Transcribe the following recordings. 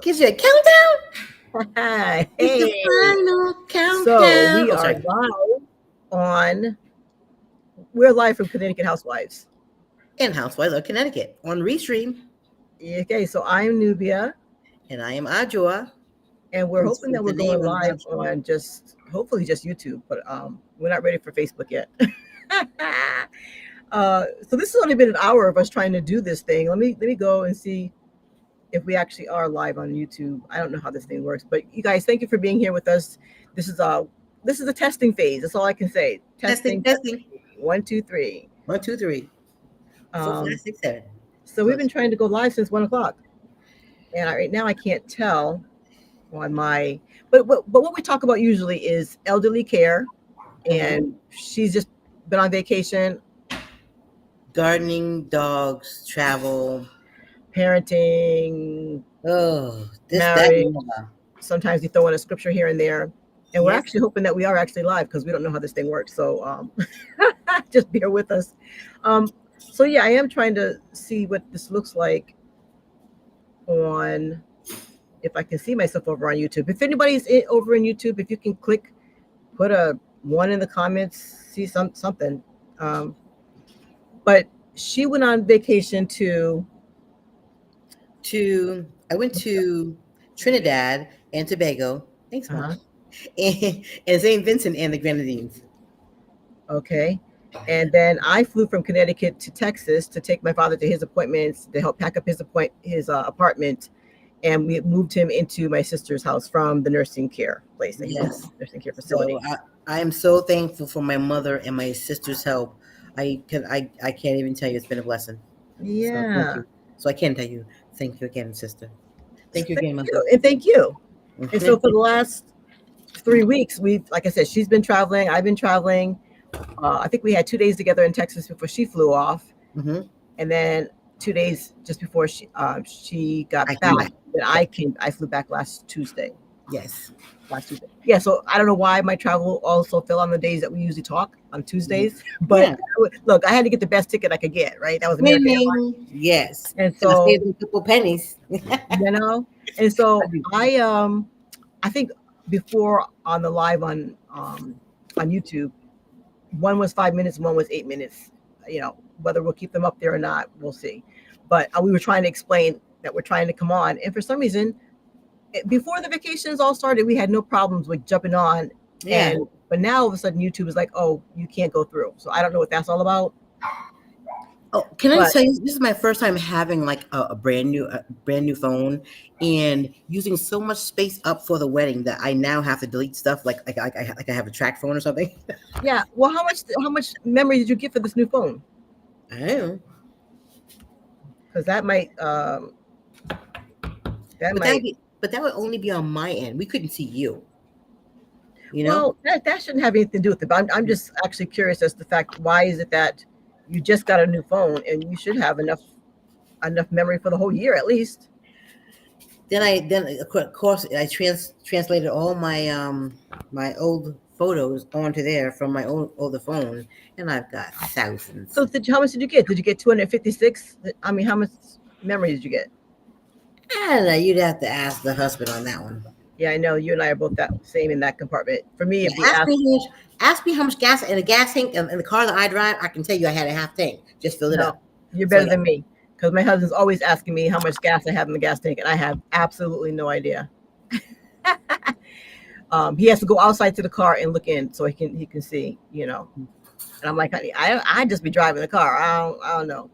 Gives you a countdown. Hey. It's the final countdown. So we are live on. We're live from Connecticut Housewives. And Housewives of Connecticut on Restream. Okay, so I'm Nubia. And I am Ajua. And we're hoping that we're going live on hopefully just YouTube, but we're not ready for Facebook yet. So this has only been an hour of us trying to do this thing. Let me go and see if we actually are live on YouTube. I don't know how this thing works, but you guys, thank you for being here with us. This is a testing phase. That's all I can say. Testing. 1, 2, 3. 1, 2, 3. 4, 5, 6, 7. So we've been trying to go live since 1:00, and right now I can't tell on my. But what we talk about usually is elderly care, and she's just been on vacation. Gardening, dogs, travel, parenting. Marriage. Sometimes you throw in a scripture here and there, and we're actually hoping that we are actually live because we don't know how this thing works. So just bear with us. So yeah, I am trying to see what this looks like on, if I can see myself over on YouTube. If anybody's over in YouTube, if you can put a 1 in the comments, see something. But she went on vacation I went to Trinidad and Tobago. Thanks, Mom. And St. Vincent and the Grenadines. Okay. And then I flew from Connecticut to Texas to take my father to his appointments, to help pack up his apartment. And we moved him into my sister's house from the nursing care place. Nursing care facility. So I am so thankful for my mother and my sister's help. I can't even tell you, it's been a blessing. Yeah. So I can tell you, thank you again, sister. Thank you again, mother. And thank you. And so for the last 3 weeks, like I said, she's been traveling. I've been traveling. I think we had 2 days together in Texas before she flew off. And then 2 days just before she got back. Then I flew back last Tuesday. Yes. Last Tuesday. Yeah, so I don't know why my travel also fell on the days that we usually talk on Tuesdays. But look, I had to get the best ticket I could get, right? That was American. Yes. And so I saved a couple pennies. And so I think before on the live on YouTube, one was 5 minutes, one was 8 minutes. Whether we'll keep them up there or not, we'll see. But we were trying to explain that we're trying to come on, and for some reason, before the vacations all started, we had no problems with jumping on. But now all of a sudden YouTube is like, oh, you can't go through. So I don't know what that's all about. Oh, can I say this is my first time having like a brand new phone and using so much space up for the wedding that I now have to delete stuff like I have a track phone or something. Yeah. Well, how much memory did you get for this new phone? I don't know. Because that might but that would only be on my end. We couldn't see you. Well, that shouldn't have anything to do with it. But I'm just actually curious as to the fact, why is it that you just got a new phone and you should have enough memory for the whole year at least? Then of course I translated all my my old photos onto there from my own older phone, and I've got thousands. So how much did you get? Did you get 256? I mean, how much memory did you get? I don't know. You'd have to ask the husband on that one. Yeah, I know you and I are both that same in that compartment. For me, if ask me how much gas in a gas tank in the car that I drive, I can tell you I had a half tank. Just fill it up. You're better than me, because my husband's always asking me how much gas I have in the gas tank, and I have absolutely no idea. He has to go outside to the car and look in so he can see, And I'm like, honey, I just be driving the car. I don't know.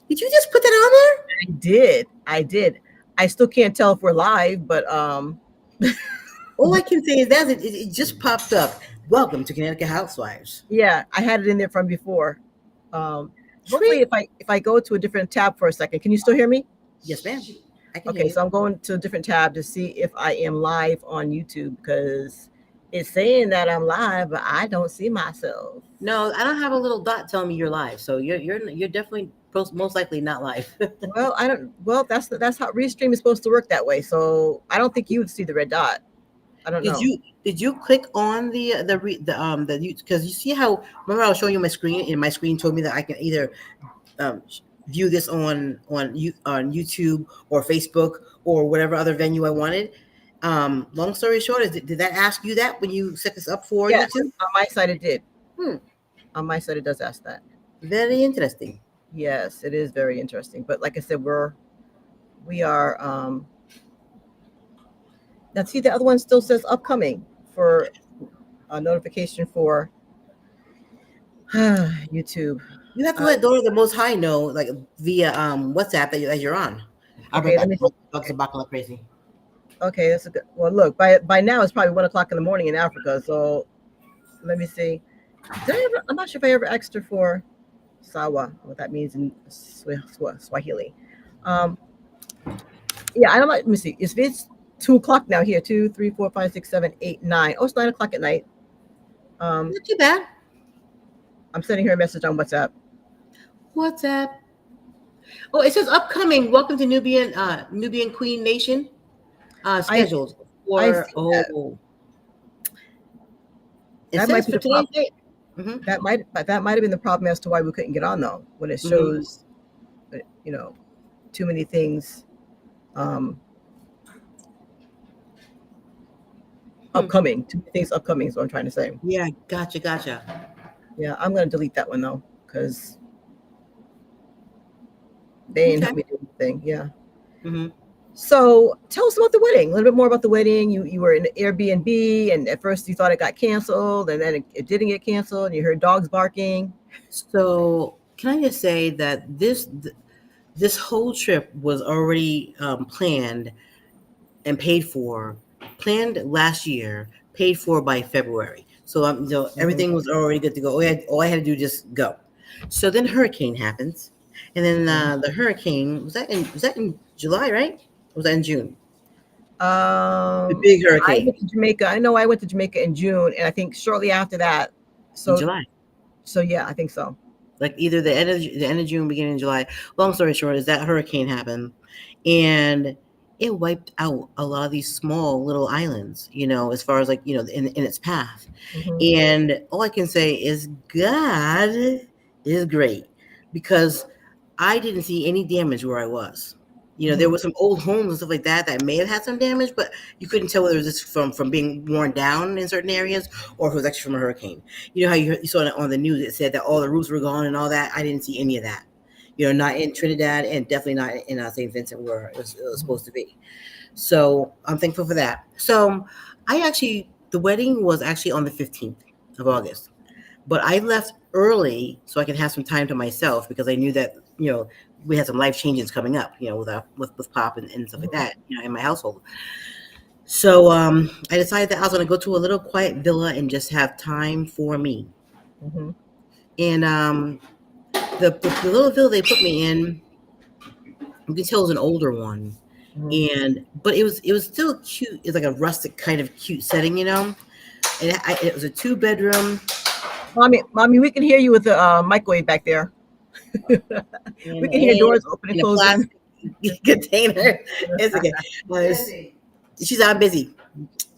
Did you just put that on there? I did. I still can't tell if we're live, but all I can say is that it just popped up. Welcome to Connecticut Housewives. Yeah, I had it in there from before. Hopefully, if I go to a different tab for a second, can you still hear me? Yes, ma'am. Okay, so I'm going to a different tab to see if I am live on YouTube, because it's saying that I'm live, but I don't see myself. No, I don't have a little dot telling me you're live, so you're definitely most likely not live. Well, I don't. Well, that's how Restream is supposed to work that way. So I don't think you would see the red dot. I don't know. Did you click on the because you see how, remember I was showing you my screen, and my screen told me that I can either view this on YouTube or Facebook or whatever other venue I wanted. Long story short, did that ask you that when you set this up for Yes, YouTube? on my side it did. Hmm, On my side it does ask that. very interesting. Yes, it is very interesting. But like I said, we are now see the other one still says upcoming for a notification for YouTube. You have to Uh, let Dora the Most High know, like via WhatsApp that you're on. I'll be right okay, let back. me. Dogs are barking like crazy. Okay, that's a good. Well, look, by now it's probably 1 o'clock in the morning in Africa. So let me see. Did I ever? I'm not sure if I ever asked her for sawa, what that means in Swahili. Um, yeah, I don't. Let me see. It's 2 o'clock now here. 2, 3, 4, 5, 6, 7, 8, 9. Oh, it's 9 o'clock at night. Not too bad. I'm sending her a message on WhatsApp. WhatsApp. Oh, it says upcoming. Welcome to Nubian Queen Nation. I Scheduled I for see that. it That might says be for the today's problem. date. Mm-hmm. That might have been the problem as to why we couldn't get on though. When it Mm-hmm. shows, you know, too many things um, Hmm. upcoming. Too many things upcoming. Is what I'm trying to say. Yeah, gotcha. Yeah, I'm gonna delete that one though because they ain't Okay. helped me do anything. Yeah. Mm-hmm. So tell us about the wedding. A little bit more about the wedding. You were in an Airbnb, and at first you thought it got canceled, and then it didn't get canceled. And you heard dogs barking. So can I just say that this whole trip was already planned and planned last year, paid for by February. So Mhm, everything was already good to go. All I had to do just go. So then hurricane happens, and then mhm. the hurricane was that in July, right? Or was that in June? The Um, big I hurricane went to Jamaica. I know I went to Jamaica in June, and I think shortly after that. in So, July, so yeah, I think so. like either the end of June, beginning of July. Long story short, is that hurricane happened, and it wiped out a lot of these small little islands. As far as like in its path. Hmm. And all I can say is God is great because I didn't see any damage where I was. There Hmm. were some old homes and stuff like that may have had some damage, but you couldn't tell whether it was just from being worn down in certain areas or if it was actually from a hurricane. You know how you saw it on the news, it said that all the roofs were gone and all that. I didn't see any of that. Not in Trinidad and definitely not in St. Vincent where it was Hmm. supposed to be. So I'm thankful for that. So the wedding was actually on the 15th of August, but I left early so I could have some time to myself because I knew that, we had some life changes coming up, with Pop and stuff like Hmm. that, in my household. So I decided that I was going to go to a little quiet villa and just have time for me. Hmm. And the little villa they put me in, you can tell it was an older one, Hmm. but it was still cute. It's like a rustic kind of cute setting, and it was a 2 bedroom Mommy, we can hear you with the microwave back there. We can hear in, doors open and in a closing. plastic container. It's okay. She's I'm busy.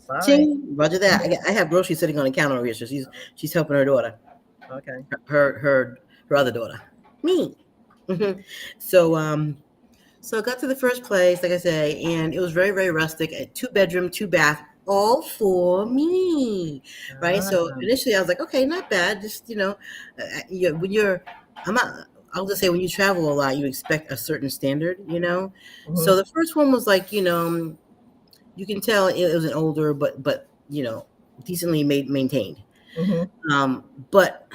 Sorry. Ching, Roger that. I have groceries sitting on the counter over here, so she's helping her daughter, Okay. her other daughter, me. Mhm. So I got to the first place, like I say, and it was very very rustic. A 2 bedroom, 2 bath, all for me, right? So Ah. initially I was like, okay, not bad. Just when you're, I'm not. I'll just say when you travel a lot, you expect a certain standard. Hmm. So the first one was like, you can tell it was an older, but decently maintained. Hmm. But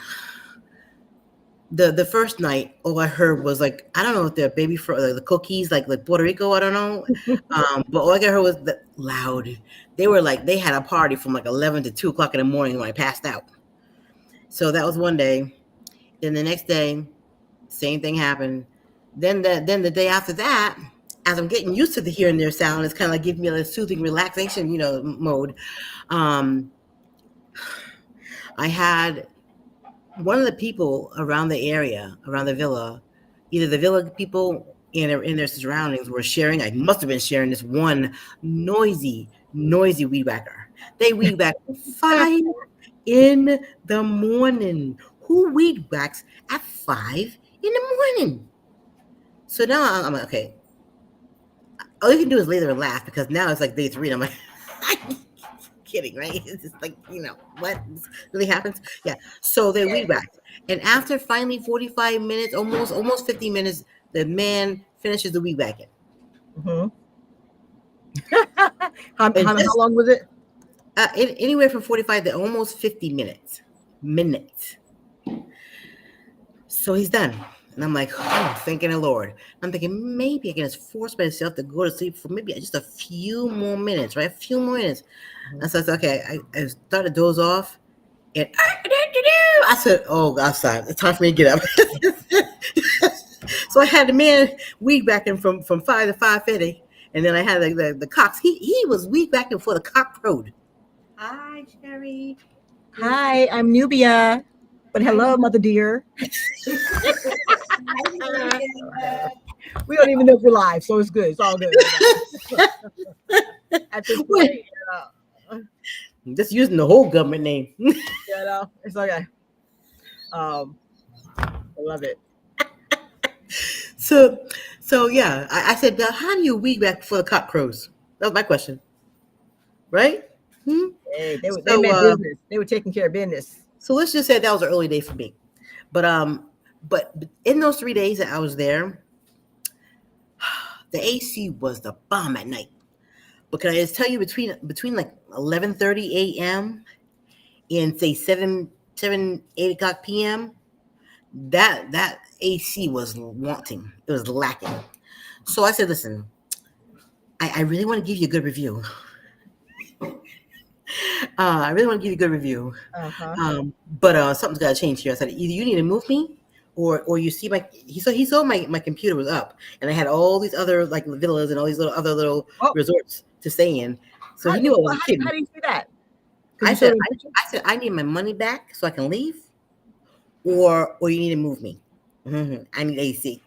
the first night, all I heard was like, I don't know if they're baby for like the cookies, like Puerto Rico, I don't know. But all I heard was loud. They had a party from like 11 to 2 o'clock in the morning when I passed out. So that was one day. Then the next day, same thing happened. Then the day after that, as I'm getting used to the here and there sound, it's kind of like giving me a soothing relaxation, mode. Um, I had one of the people around the area, around the villa, either the villa people in their surroundings were sharing. I must have been sharing this one noisy weed whacker. They weed whack at 5 in the morning. Who weed whacks at 5 in the morning? So now I'm like, okay, all you can do is lay there and laugh because now it's like day 3 and I'm like, kidding, right? It's just like, what this really happens? Yeah. So they weed whacked. And after finally 45 minutes, almost 50 minutes, the man finishes the weed whacking. Mm-hmm. how, And how, how just long was it? anywhere from 45 to almost 50 minutes. Minutes. So he's done. And I'm like, oh, thanking the Lord. I'm thinking maybe I can just force myself to go to sleep for maybe just a few more minutes, right? A few more minutes. And so I said, okay, I started to doze off. And I said, oh, God, it's time for me to get up. So I had the man weed backing from 5 to 5:50. And then I had the Cox. He was weed backing for the cock crowed. Hi, Sherry. Hi, I'm Nubia. But hello, mother dear. We don't even know if we're live, so it's good. It's all good. At this point, Just using the whole government name. it's okay. I love it. So yeah, I said, how do you weed back before the cock crows? That was my question, right? Hmm? Hey, they So meant business. They were taking care of business. so let's just say that was an early day for me, but in those 3 days that I was there, the AC was the bomb at night. But can I just tell you between like 11:30 a.m. and say 8 o'clock p.m. that AC was wanting. It was lacking. So I said, listen, I really want to give you a good review. I really want to give you a good review. But something's got to change here. I said, either you need to move me, or you see he saw my computer was up, and I had all these other like villas and all these little resorts to stay in. So he knew I was kidding. How do you see that? I said I need my money back so I can leave, or you need to move me. I need AC.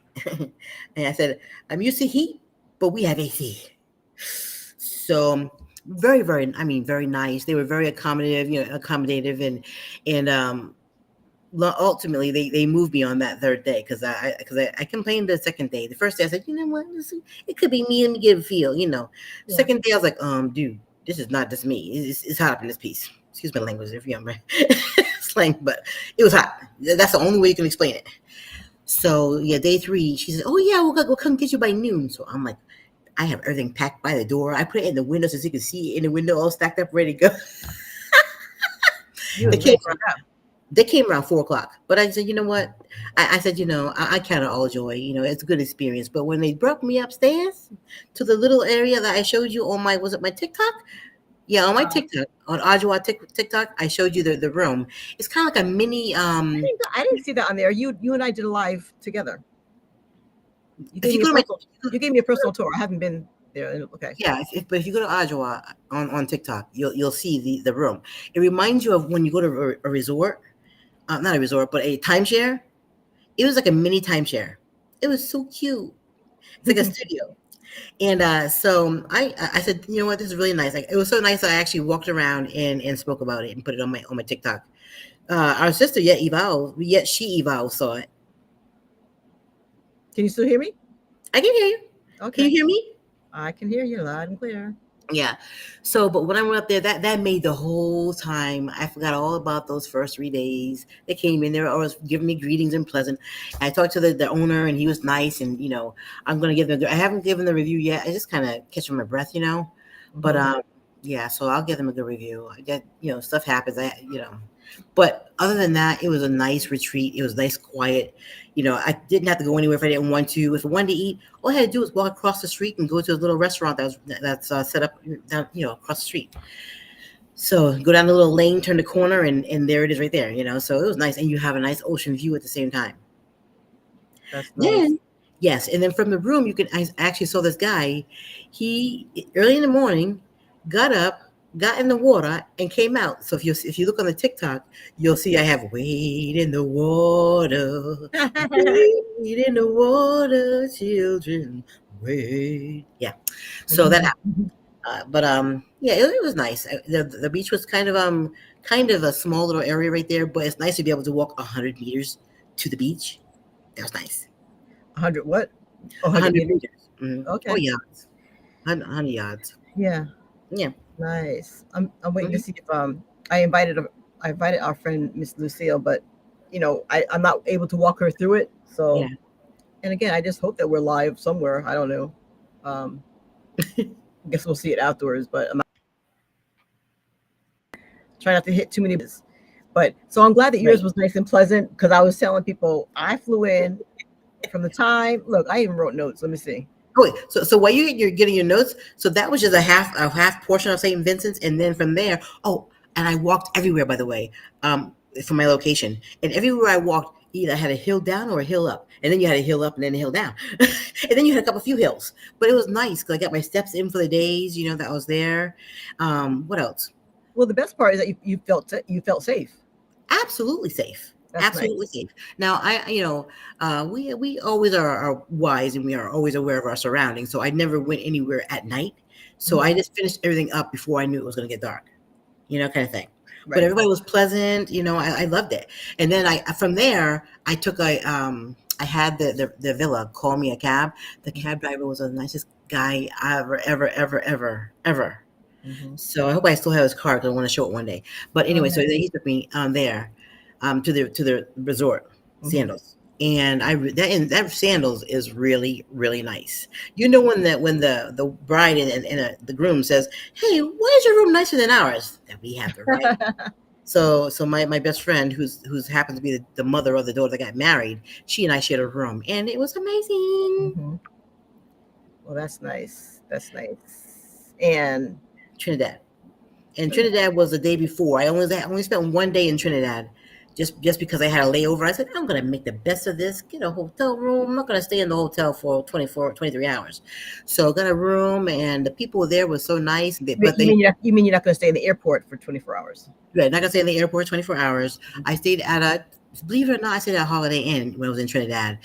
And I said, I'm used to heat, but we have AC. So very, very, very nice. They were very accommodative, and ultimately they moved me on that third day because I complained the second day. The first day I said, you know what, listen, it could be me. Let me get a feel. Yeah. Second day I was like, dude, this is not just me. It's hot up in this piece. Excuse my language if you're slang, but it was hot. That's the only way you can explain it. So yeah, day 3, she said, oh yeah, we'll come get you by noon. So I'm like, I have everything packed by the door. I put it in the window so you can see it in the window, all stacked up, ready to go. They came around 4:00, but I said, you know what? I said, I count it all joy. It's a good experience. But when they brought me upstairs to the little area that I showed you on my TikTok? Yeah, on my TikTok, on Ajwa TikTok, I showed you the room. It's kind of like a mini. I didn't see that on there. You and I did a live together. You gave me a personal tour. I haven't been there. Okay. Yeah, but if you go to Ajwa on TikTok, you'll see the room. It reminds you of when you go to a resort, not a resort, but a timeshare. It was like a mini timeshare. It was so cute. It's like a studio. And so I said, you know what, this is really nice. Like, it was so nice. I actually walked around and spoke about it and put it on my TikTok. Our sister she saw it. Can you still hear me? I can hear you. Okay. Can you hear me? I can hear you loud and clear. Yeah. So, but when I went up there, that made the whole time. I forgot all about those first 3 days. They came in, they were always giving me greetings and pleasant. I talked to the owner, and he was nice. And I'm gonna give them. I haven't given the review yet. I just kind of catching my breath, But yeah. So I'll give them a good review. I get stuff happens. But other than that, it was a nice retreat. It was nice, quiet. I didn't have to go anywhere if I didn't want to. If I wanted to eat, all I had to do was walk across the street and go to a little restaurant that's set up down, across the street. So go down the little lane, turn the corner, and there it is right there. So it was nice, and you have a nice ocean view at the same time. That's nice. Then, yes, and then from the room, I actually saw this guy. He early in the morning got up, got in the water, and came out. So if you look on the TikTok, you'll see I have wade in the water, wade in the water, children, wade. Yeah, so that happened. But yeah, it was nice. The beach was kind of a small little area right there, but it's nice to be able to walk 100 meters to the beach. That was nice. 100 what? Oh, 100 100 meters. meters. Oh, Okay. yards. 100 yards. Yeah. Yeah. Nice. I'm waiting to Hmm. see if I invited I invited our friend Miss Lucille, but I'm not able to walk her through it. Yeah. So, and again, I just hope that we're live somewhere. I don't know. Um, I guess we'll see it outdoors, but I'm not trying not to hit too many. But so I'm glad that yours Right. was nice and pleasant because I was telling people I flew in from the time. Look, I even wrote notes. Let me see. Oh, wait. So while you're getting your notes, so that was just a half portion of St. Vincent's, and then from there, oh, and I walked everywhere, by the way, from my location, and everywhere I walked, either I had a hill down or a hill up, and then you had a hill up and then a hill down, and then you had a few hills. But it was nice because I got my steps in for the days, that I was there. What else? Well, the best part is that you felt safe. Absolutely safe. That's Absolutely nice. safe. Now, we always are wise and we are always aware of our surroundings. So I never went anywhere at night. So Mhm. I just finished everything up before I knew it was going to get dark, kind of thing. But Right. everybody was pleasant. I loved it. And then from there, I took I had the villa call me a cab. The cab driver was the nicest guy I ever. Mm-hmm. So I hope I still have his card because I want to show it one day. But Oh, anyway, so then nice. he took me there to the resort Mm-hmm. sandals. And that sandals is really really nice. When the bride and the groom says, "Hey, why is your room nicer than ours?" That we have the right. So my best friend who's happens to be the mother of the daughter that got married, she and I shared a room, and it was amazing. Mm-hmm. Well, that's nice. That's nice. And Trinidad. And Trinidad was the day before. I only spent one day in Trinidad, just because I had a layover. I said I'm gonna make the best of this. Get a hotel room. I'm not gonna stay in the hotel for 24, 23 hours. So I got a room, and the people there were so nice. But you they mean you're not going to stay in the airport for 24 hours? right, not gonna stay in the airport 24 hours. I stayed at believe it or not, I stayed at a Holiday Inn when I was in Trinidad,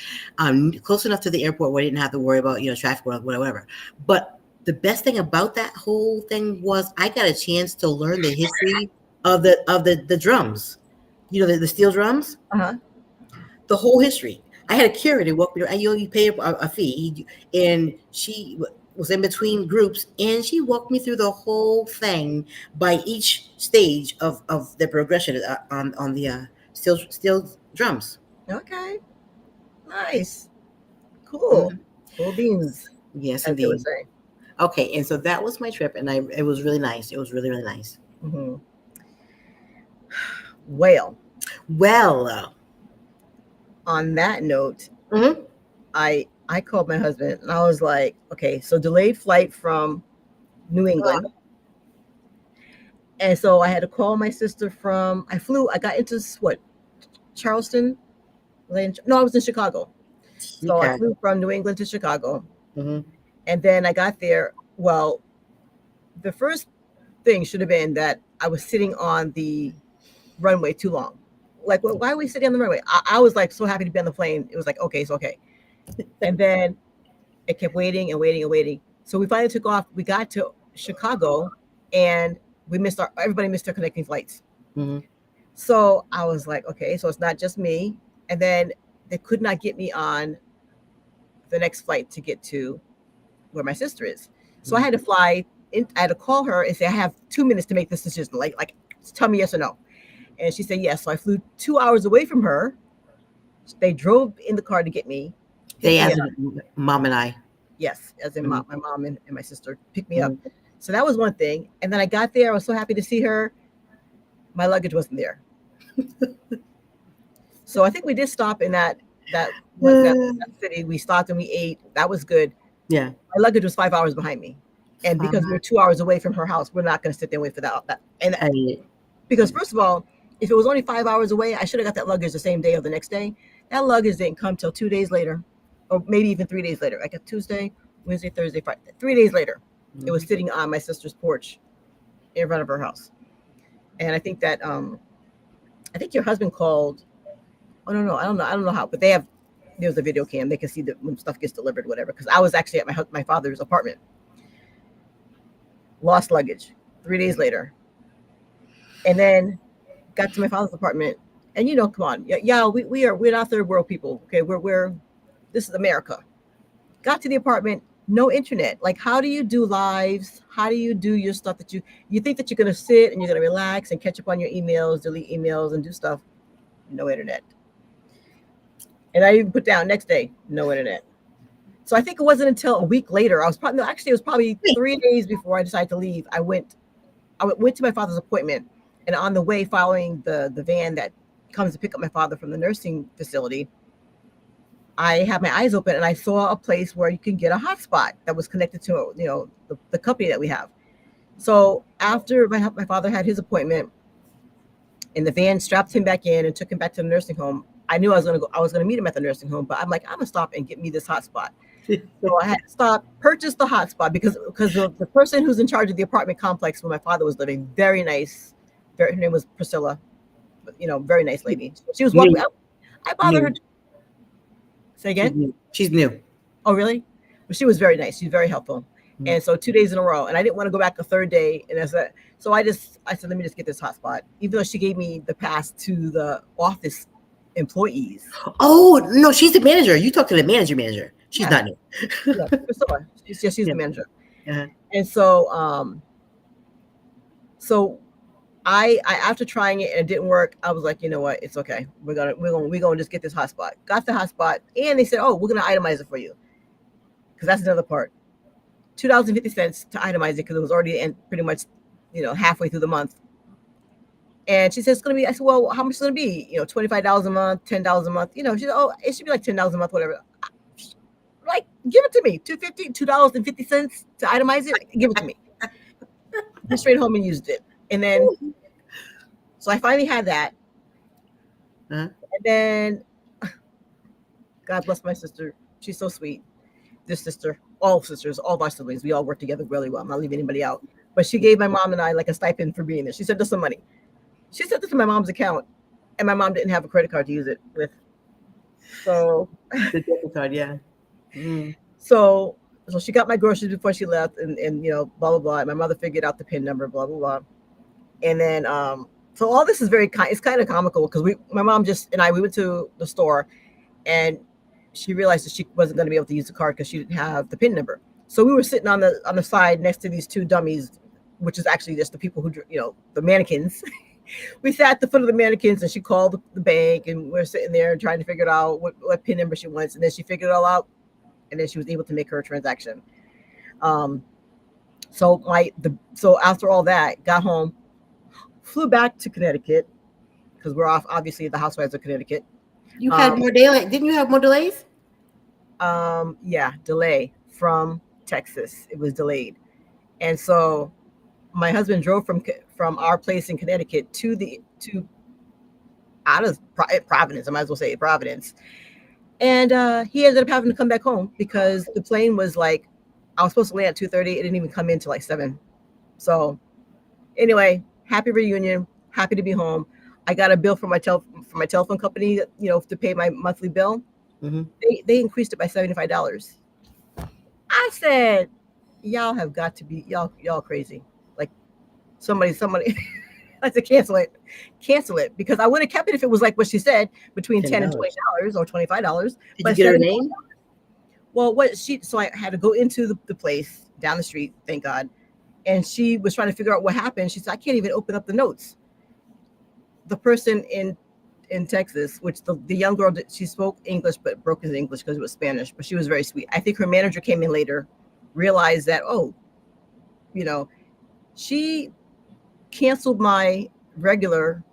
close enough to the airport where I didn't have to worry about traffic or whatever. But the best thing about that whole thing was I got a chance to learn the history of the drums. The steel drums, Uh huh. the whole history. I had a curator walk me. You pay a fee, and she was in between groups, and she walked me through the whole thing by each stage of the progression on the steel drums. Okay. Nice. Cool. Mhm. Cool beans, Yes, as they would indeed. say. Okay, and so that was my trip, and it was really nice. It was really really nice. Hmm. Well, Well, on that note, mhm. I called my husband and I was like, okay, so delayed flight from New England. And so I had to call my sister from, I got into what, Charleston? No, I was in Chicago. So I Okay. flew from New England to Chicago. Hmm. And then I got there. Well, the first thing should have been that I was sitting on the runway too long. Like, why are we sitting on the runway? I was like so happy to be on the plane. It was like, okay, it's okay. And then it kept waiting and waiting and waiting. So we finally took off. We got to Chicago and everybody missed their connecting flights. Hmm. So I was like, okay, so it's not just me. And then they could not get me on the next flight to get to where my sister is. So I had to fly in, I had to call her and say, I have 2 minutes to make this decision. Like tell me yes or no. And she said yes. So I flew 2 hours away from her. They drove in the car to get me, picked They me asked up. mom and I. Yes, as in Mhm. my mom and my sister picked me up. Mhm. So that was one thing. And then I got there. I was so happy to see her. My luggage wasn't there. So I think we did stop in that city. We stopped and we ate. That was good. Yeah. My luggage was 5 hours behind me. And because we Um, were 2 hours away from her house, we're not going to sit there and wait for that. And I, because first of all, if it was only 5 hours away, I should have got that luggage the same day or the next day. That luggage didn't come till 2 days later, or maybe even 3 days later. Like a Tuesday, Wednesday, Thursday, Friday. 3 days later, it was sitting on my sister's porch in front of her house. And I think your husband called. Oh no, no, I don't know how, but there's a video cam. They can see that when stuff gets delivered, whatever. Because I was actually at my father's apartment. Lost luggage. 3 days later, and then got to my father's apartment, and come on, yeah, we're not third world people. Okay, we're this is America. Got to the apartment, no internet. Like, how do you do lives? How do you do your stuff that you think that you're gonna sit and you're gonna relax and catch up on your emails, delete emails, and do stuff? No internet. And I even put down next day, no internet. So I think it wasn't until a week later. I was probably no, actually it was probably 3 days before I decided to leave. I went to my father's appointment, and on the way, following the van that comes to pick up my father from the nursing facility, I had my eyes open and I saw a place where you can get a hotspot that was connected to the company that we have. So after my father had his appointment, and the van strapped him back in and took him back to the nursing home, I knew I was gonna meet him at the nursing home, but I'm like, I'm gonna stop and get me this hotspot. So I had to stop, purchase the hotspot because the person who's in charge of the apartment complex where my father was living, very nice. Her name was Priscilla, very nice lady. She was walking. New, I bothered her. new. Say again. She's new. Oh, really? But she was very nice. She's very helpful. Mm. And so 2 days in a row, and I didn't want to go back a third day. And so I said, let me just get this hotspot, even though she gave me the pass to the office employees. Oh no, she's the manager. You talk to the manager. She's not new. Yeah, Priscilla. She's Yeah. the manager. Uh-huh. And so I after trying it and it didn't work, I was like, you know what, it's okay. We're gonna just get this hotspot. Got the hotspot, and they said, oh, we're gonna itemize it for you, because that's another part. $2.50 to itemize it because it was already pretty much, halfway through the month. And she says it's gonna be. I said, well, how much is it gonna be? $25 a month, $10 a month. She said, oh, it should be like $10 a month, whatever. Like, give it to me. $2.50 to itemize it. Give it to me. Went straight home and used it. And then, so I finally had that. Uh-huh. And then, God bless my sister. She's so sweet. This sister, all sisters, all of our siblings, we all work together really well. I'm not leaving anybody out. But she gave my mom and I like a stipend for being there. She sent us some money. She sent this to my mom's account, and my mom didn't have a credit card to use it with. So, the debit card, yeah. Mm. So she got my groceries before she left, and blah blah blah. And my mother figured out the PIN number, blah blah blah. And then so all this is it's kind of comical because my mom we went to the store, and she realized that she wasn't going to be able to use the card because she didn't have the PIN number. So we were sitting on the side next to these two dummies, which is actually just the people who the mannequins. We sat at the foot of the mannequins, and she called the bank, and we're sitting there trying to figure out what PIN number she wants, and then she figured it all out. And then she was able to make her transaction. So after all that, got home, flew back to Connecticut because we're off. Obviously, the Housewives of Connecticut. You had more daylight. Didn't you have more delays? Yeah, delay from Texas. It was delayed, and so my husband drove from our place in Connecticut to out of Providence. I might as well say Providence. And he ended up having to come back home because the plane was like, I was supposed to land at 2:30. It didn't even come in till like 7. So anyway, happy reunion. Happy to be home. I got a bill from my telephone company, to pay my monthly bill. Mm-hmm. They increased it by $75. I said, y'all have got to be y'all crazy. Like somebody. I said, cancel it, because I would have kept it if it was like what she said, between $10 and $20 or $25. Did you get her name? Well, so I had to go into the place down the street, thank God. And she was trying to figure out what happened. She said, I can't even open up the notes. The person in Texas, which the young girl, she spoke English, but broke into English because it was Spanish, but she was very sweet. I think her manager came in later, realized that, she canceled my regular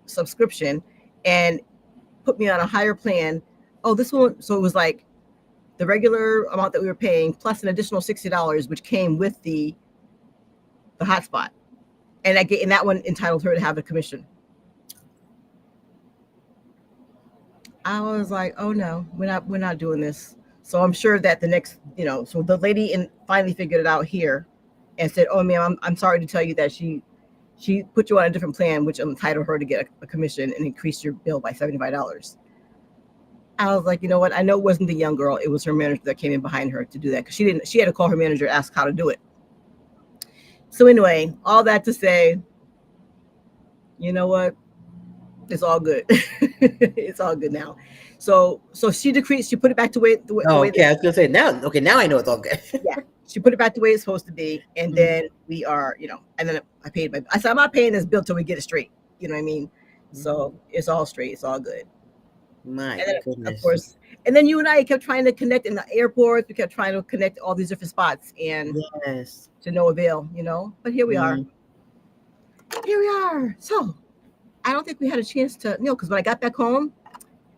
subscription and put me on a higher plan. Oh, this one. So it was like the regular amount that we were paying plus an additional $60, which came with the hotspot. And that one entitled her to have a commission. I was like, oh no, we're not doing this. So I'm sure that the next, so the lady finally figured it out here and said, oh ma'am, I'm sorry to tell you that she put you on a different plan, which entitled her to get a commission and increase your bill by $75. I was like, you know what? I know it wasn't the young girl. It was her manager that came in behind her to do that, because she had to call her manager, ask how to do it. So anyway, all that to say, you know what? It's all good. It's all good now. So she decreased. She put it back to the Oh, way okay. that, I was gonna say now. Okay, now I know it's all good. yeah. She put it back the way it's supposed to be, and Mhm. then we are, and then I paid my. I said I'm not paying this bill till we get it straight. You know what I mean? So it's all straight. It's all good. My And then of goodness. course, and then you and I kept trying to connect in the airports. We kept trying to connect all these different spots, and Yes. to no avail. But here we are. Mm. Here we are. So I don't think we had a chance to, because when I got back home,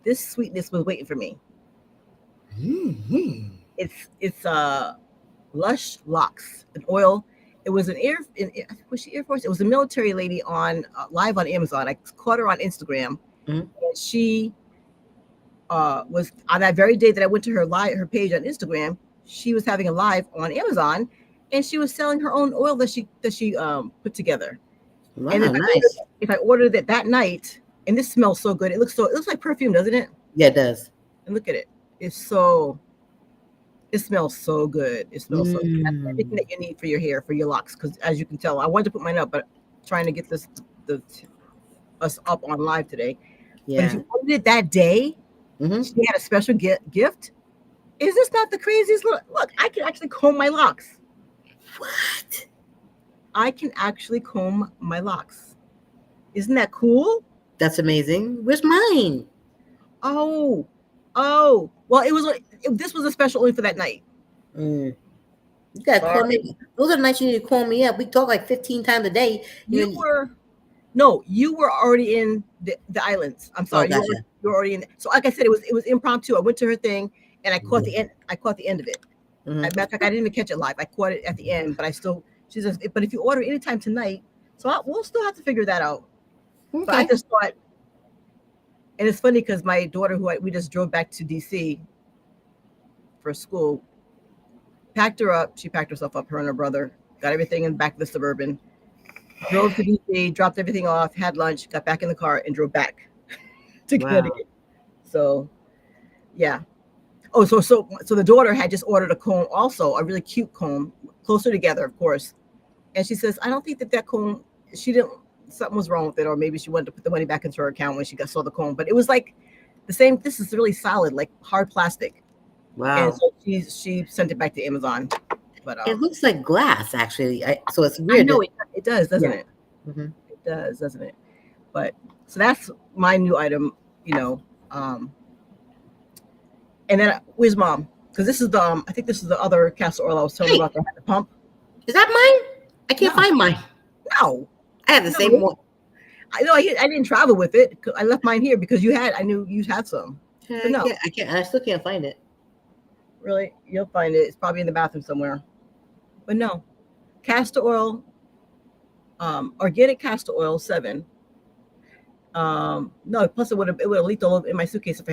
this sweetness was waiting for me. Mhm. It's Lush Locks, an oil. It was was she Air Force? It was a military lady on live on Amazon. I caught her on Instagram, Mhm. and she was on that very day that I went to her page on Instagram. She was having a live on Amazon, and she was selling her own oil that she put together. And Wow, nice. if I ordered it that night, and this smells so good, it looks like perfume, doesn't it? Yeah, it does. And look at it. It's so It smells so good. It smells so good. That's everything Mm. that you need for your hair, for your locks. Because as you can tell, I wanted to put mine up, but trying to get the us up on live today. But if Yeah. you ordered it that day, Hmm. she had a special gift. Is this not the craziest look? I can actually comb my locks. What? I can actually comb my locks. Isn't that cool? That's amazing. Where's mine? Oh, oh. Well, this was a special only for that night. Mm. You gotta call Sorry, me. Those are the nights you need to call me up. We talk like 15 times a day. you were no, you were already in the islands. I'm Oh, sorry, gotcha. you were already in. So, like I said, it was impromptu. I went to her thing, and I caught the Mm-hmm. end. I caught the end of it. As a Mm-hmm. matter of fact, I didn't even catch it live. I caught it at the end, but I still. She says, but if you order anytime tonight, we'll still have to figure that out. But I Okay. just thought, and it's funny because my daughter, we just drove back to DC for school, packed her up. She packed herself up. Her and her brother got everything in the back of the Suburban. Drove to DC, dropped everything off, had lunch, got back in the car, and drove back to Wow. Connecticut. So yeah. Oh, so the daughter had just ordered a comb, also a really cute comb, closer together, of course. And she says, I don't think that comb. She didn't. Something was wrong with it, or maybe she wanted to put the money back into her account when saw the comb. But it was like the same. This is really solid, like hard plastic. And Wow. so she sent it back to Amazon. But It looks like glass, actually. So it's I weird know that. it does, doesn't Yeah. it? Mm-hmm. It does, doesn't it? But so that's my new item, you know. Um, and then where's mom? Because this is the I think this is the other castor oil I was telling you Hey, about that had the pump. is that mine? I can't No, find mine. no, I have the same no. one. I know I didn't travel with it. I left mine here because I knew you had some. But I no, can't. I can't. I still can't find it. really, you'll find it. It's probably in the bathroom somewhere. But no, castor oil, organic castor oil 7. No, plus it would have leaked all over in my suitcase if I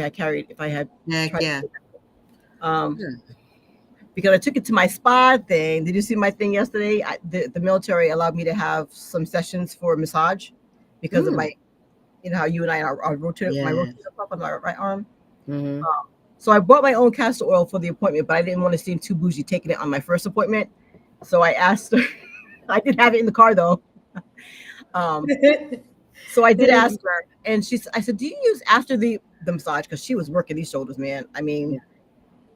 had Heck tried. yeah. Um, Hmm. because I took it to my spa thing. Did you see my thing yesterday? The military allowed me to have some sessions for massage because of Mm. my, how you and I are my Yes. rotator cuff on my right arm. Mm-hmm. So I bought my own castor oil for the appointment, but I didn't want to seem too bougie taking it on my first appointment. So I asked her. I did have it in the car though. Um, so I did ask her, and I said, "Do you use after the massage?" Because she was working these shoulders, man. I mean,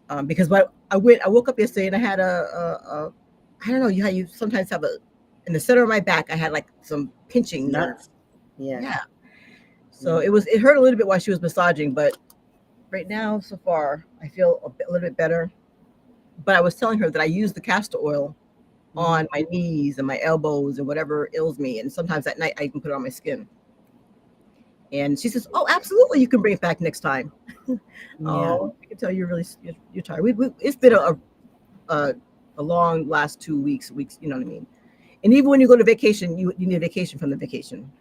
Yeah. because I woke up yesterday and I had I don't know how you sometimes have in the center of my back. I had like some pinching nerve. Nuts. Yeah. Yeah. So it hurt a little bit while she was massaging, but right now so far I feel a little bit better. But I was telling her that I use the castor oil on my knees and my elbows and whatever ails me, and sometimes at night I can put it on my skin. And she says, "Oh, absolutely, you can bring it back next time." Yeah. Oh, I can tell you're tired. It's been a long last 2 weeks. You know what I mean? And even when you go to vacation, you need a vacation from the vacation.